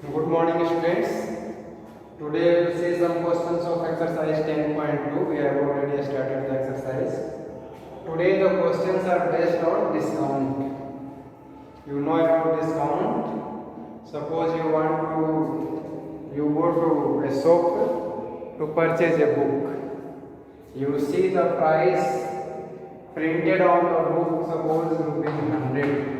Good morning, students. Today we will see some questions of exercise 10.2. We have already started the exercise. Today the questions are based on discount. You know about discount. Suppose you go to a shop to purchase a book. You see the price printed on the book, suppose ₹100.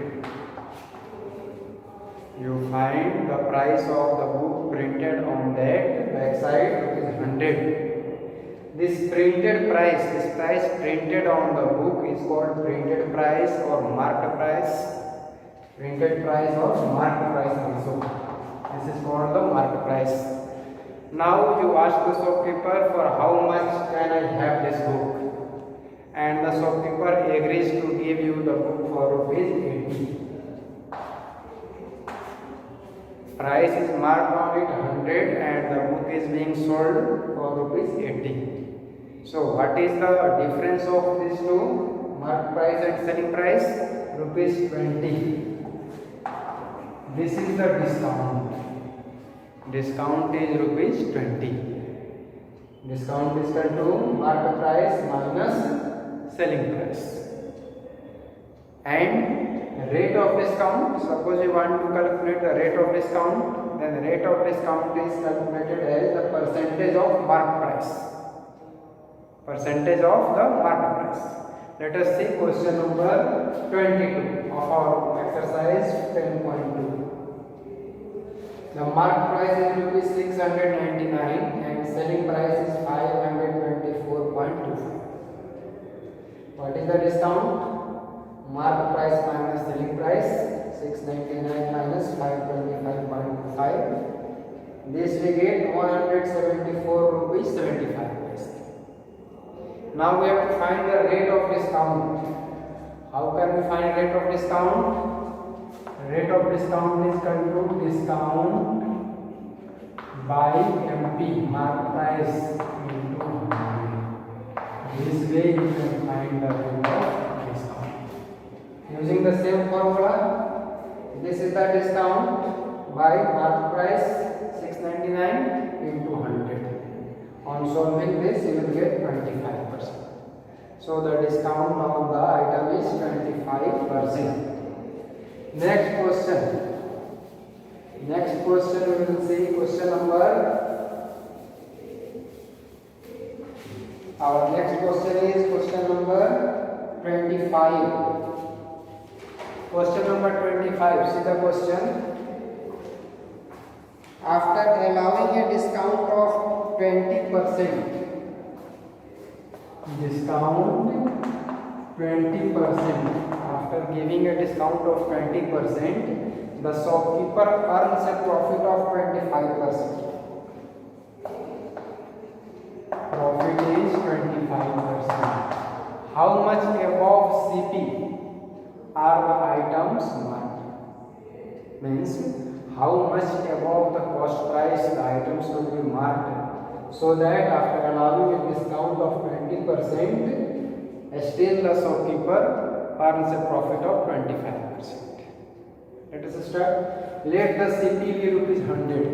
You find the price of the book printed on that backside ₹100. This price printed on the book is called printed price or marked price. Printed price or marked price also. This is called the marked price. Now you ask the shopkeeper for how much can I have this book, and the shopkeeper agrees to give you the book for ₹80. Price is marked on it 100 and the book is being sold for ₹80. So what is the difference of these two, marked price and selling price? ₹20. This is the discount. Discount is ₹20. Discount is equal to marked price minus selling price. And rate of discount, suppose you want to calculate the rate of discount, then the rate of discount is calculated as the percentage of marked price. Percentage of the marked price. Let us see question number 22 of our exercise 10.2. The marked price is ₹699 and selling price is 524.25. What is the discount? Marked price minus selling price, 699 minus 525.5. This we get ₹174.75. Now we have to find the rate of discount. How can we find rate of discount? Rate of discount is equal to discount by MP, marked price into 100. This way you can find the rate of using the same formula. This is the discount by marked price 699 into 100. On solving this you will get 25%. So the discount on the item is 25%. Next question we will see question number. Our next question is question number 25. Question number 25, see the question. After allowing a discount of 20%, after giving a discount of 20%, the shopkeeper earns a profit of 25%. Profit is 25%. How much above CP are the items marked? Means how much above the cost price the items will be marked, so that after allowing a discount of 20%, still the shopkeeper earns a profit of 25%. Let us start. Let the CP be ₹100.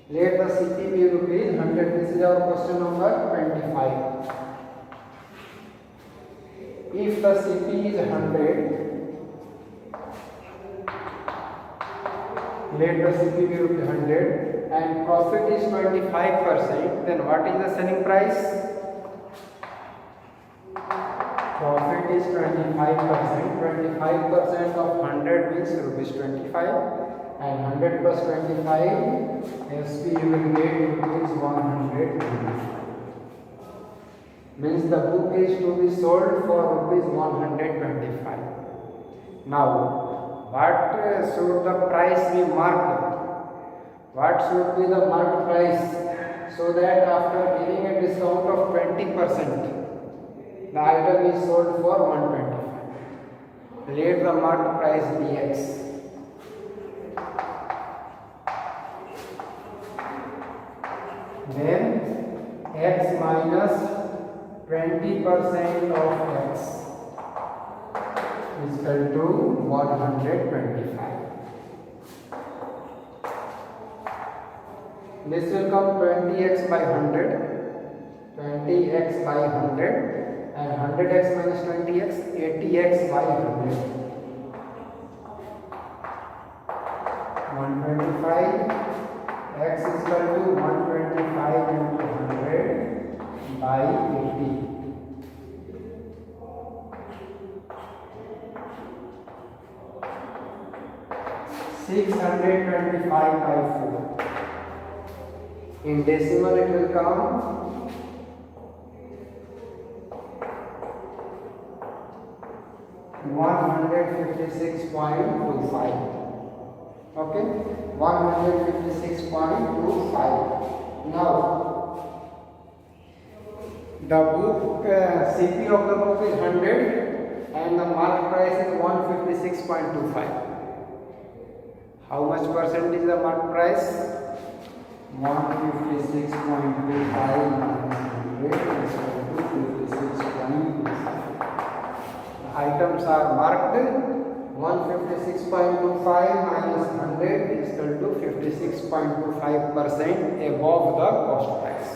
Let the CP be ₹100. This is our question number 25. If the CP is 100, let the CP be ₹100 and profit is 25%, then what is the selling price? Profit is 25%. 25% of 100 means ₹25, and 100 plus 25, SP you will get ₹125. Means the book is to be sold for ₹125. Now, what should the price be marked? What should be the marked price? So that after giving a discount of 20%, the item is sold for ₹125. Let the marked price be X. Then X minus 20% of X is equal to 125. This will come 20x by 100, 20x by 100, and 100x minus 20x, 80x by 100. 125, x is equal to 125 into 100 by 80. 625 by 4. In decimal it will come 156.25. Okay, 156.25. Now the book CP of the book is 100 and the mark price is 156.25. How much percent is the mark price? 156.25 minus 100 is equal to 56.25. The items are marked. 156.25 minus 100 is equal to 56.25% above the cost price.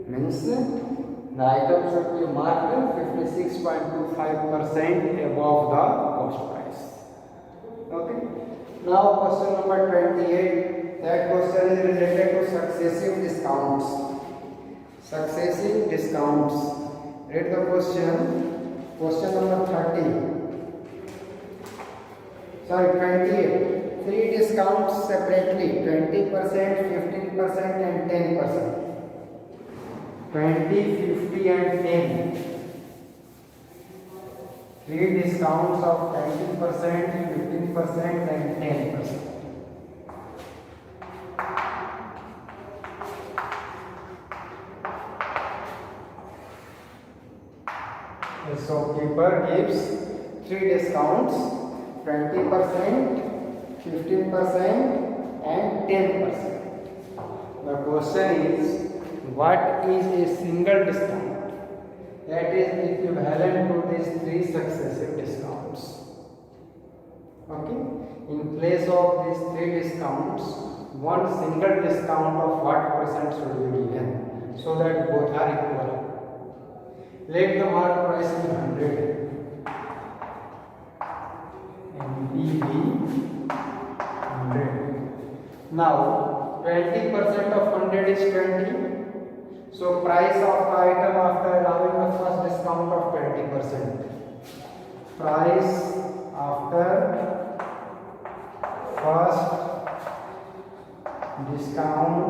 Means the item should be marked 56.25% above the cost price. Okay. Now question number 28. That question is related to successive discounts. Successive discounts. Read the question. Question number 30. Sorry, 28. Three discounts separately: 20%, 15%, and 10%. 20, 50, and 10. Three discounts of 20%, 15%, and 10%. The shopkeeper gives three discounts: 20%, 15%, and 10%. The question is, what is a single discount? That is equivalent to these three successive discounts. Okay. In place of these three discounts, one single discount of what percent should be given so that both are equal. Let the mark price be 100 and B be 100. Now 20% of 100 is 20. So price of the item after allowing the first discount of 20%. Price after first discount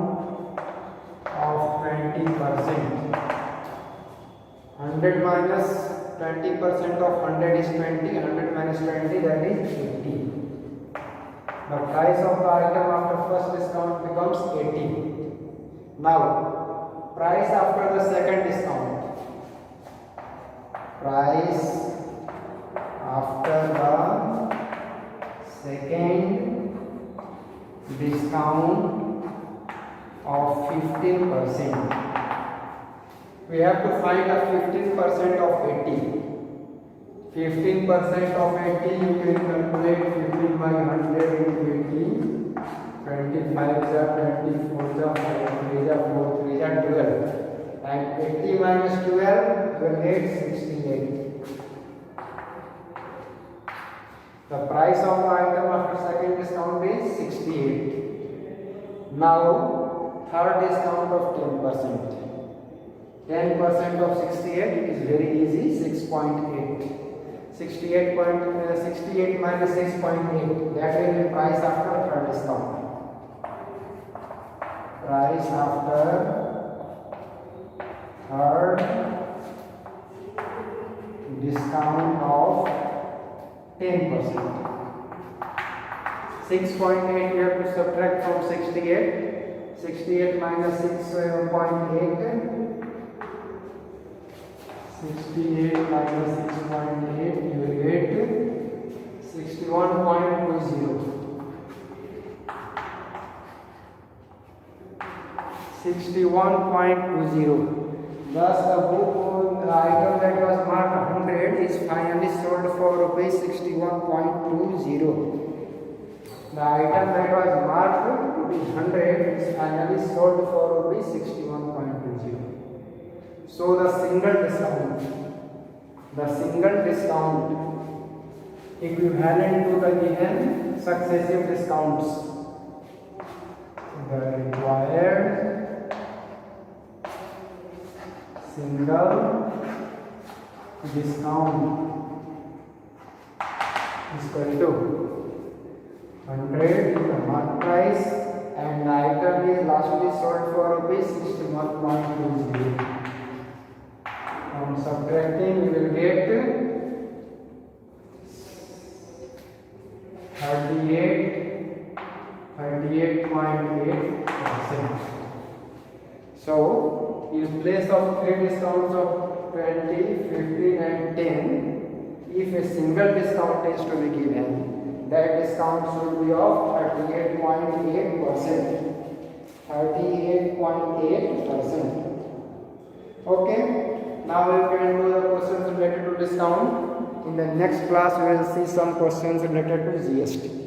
of 20%. 100 minus 20% of 100 is 20. 100 minus 20, that is 80. The price of the item after first discount becomes 80. Now price after the second discount. Price after the second discount of 15%. We have to find a 15% of 80. 15% of 80, you can calculate 15 by 100 into 80. 25 is 24 is 5, 3 is 4, 3 is 12. And 80 minus 12, you will get 68. The price of the item after second discount is 68. Now, third discount of 10%. 10% of 68 is very easy, 6.8. 68 minus 6.8, that will be price after third discount. Price after third discount of 10%. 6.8 you have to subtract from 68. 68 minus 6.8. 68 minus 6.8, you will get 61.20. 61.20. Thus, the item that was marked 100 is finally sold for rupees 61.20. The item that was marked to be 100 is finally sold for rupees 61.20. So the single discount equivalent to the given successive discounts. The required single discount is equal to 100 is the mark price and the item is lastly sold for rupees 61.20. From subtracting we will get 38.8%. So in place of three discounts of 20, 15 and 10, if a single discount is to be given, that discount should be of 38.8%. 38.8%. Okay. Now we can do the questions related to discount. In the next class we will see some questions related to GST.